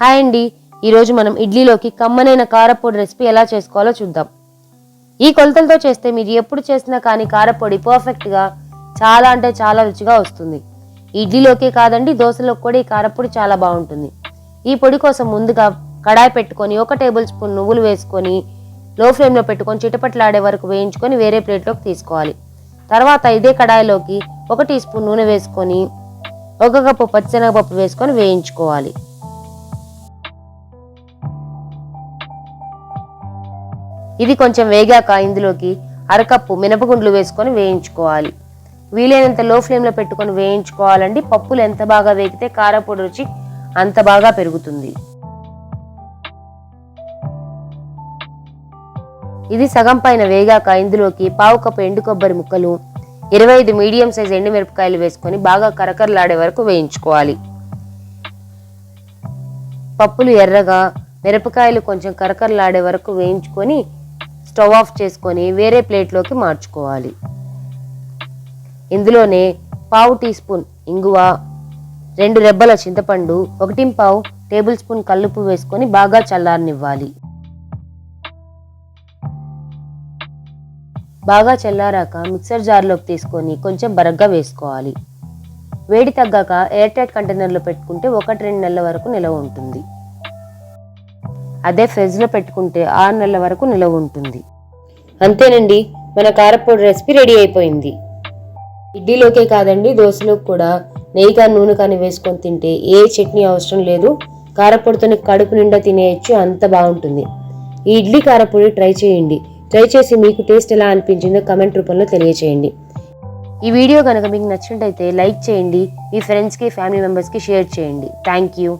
Hi అండి, ఈరోజు మనం ఇడ్లీలోకి కమ్మనైన కారపొడి రెసిపీ ఎలా చేసుకోవాలో చూద్దాం. ఈ కొలతలతో చేస్తే మీరు ఎప్పుడు చేసినా కానీ కారపొడి పర్ఫెక్ట్గా చాలా అంటే చాలా రుచిగా వస్తుంది. ఇడ్లీలోకే కాదండి, దోశలోకి కూడా ఈ కారపొడి చాలా బాగుంటుంది. ఈ పొడి కోసం ముందుగా కడాయి పెట్టుకొని 1 టేబుల్ స్పూన్ నువ్వులు వేసుకొని లో ఫ్లేమ్లో పెట్టుకొని చిటపట్లాడే వరకు వేయించుకొని వేరే ప్లేట్లోకి తీసుకోవాలి. తర్వాత ఇదే కడాయిలోకి 1 టీ స్పూన్ నూనె వేసుకొని 1 కప్పు పచ్చిశనగపప్పు వేసుకొని వేయించుకోవాలి. ఇది కొంచెం వేగాక ఇందులోకి 1/2 కప్పు మినపగుండ్లు వేసుకొని వేయించుకోవాలి. వీలైనంత లో ఫ్లేమ్లో పెట్టుకొని వేయించుకోవాలండి. పప్పులు ఎంత బాగా వేగితే కారపొడి రుచి అంత బాగా పెరుగుతుంది. ఇది సగం పైన వేగాక ఇందులోకి 1/4 కప్పు ఎండు కొబ్బరి ముక్కలు, 25 మీడియం సైజ్ ఎండుమిరపకాయలు వేసుకొని బాగా కరకరలాడే వరకు వేయించుకోవాలి. పప్పులు ఎర్రగా, మిరపకాయలు కొంచెం కరకరలాడే వరకు వేయించుకొని స్టవ్ ఆఫ్ చేసుకొని వేరే ప్లేట్లోకి మార్చుకోవాలి. ఇందులోనే 1/4 టీ స్పూన్ ఇంగువ, 2 రెబ్బల చింతపండు, 1/4 టేబుల్ స్పూన్ కల్లుప్పు వేసుకొని బాగా చల్లారనివ్వాలి. బాగా చల్లారాక మిక్సర్ జార్లోకి తీసుకొని కొంచెం బరగ్గా వేసుకోవాలి. వేడి తగ్గాక ఎయిర్ టైట్ కంటైనర్లో పెట్టుకుంటే 1-2 నెలల వరకు నిలవ ఉంటుంది. అదే ఫ్రిడ్జ్లో పెట్టుకుంటే 6 నెలల వరకు నిలవ ఉంటుంది. అంతేనండి, మన కారపొడి రెసిపీ రెడీ అయిపోయింది. ఇడ్లీలోకే కాదండి, దోశలోకి కూడా నెయ్యి కానీ నూనె కానీ వేసుకొని తింటే ఏ చట్నీ అవసరం లేదు. కారపొడితోని కడుపు నిండా తినేయచ్చు, అంత బాగుంటుంది. ఈ ఇడ్లీ కారపొడి ట్రై చేయండి. ట్రై చేసి మీకు టేస్ట్ ఎలా అనిపించిందో కమెంట్ రూపంలో తెలియచేయండి. ఈ వీడియో కనుక మీకు నచ్చినట్టయితే లైక్ చేయండి, మీ ఫ్రెండ్స్కి ఫ్యామిలీ మెంబర్స్కి షేర్ చేయండి. Thank you.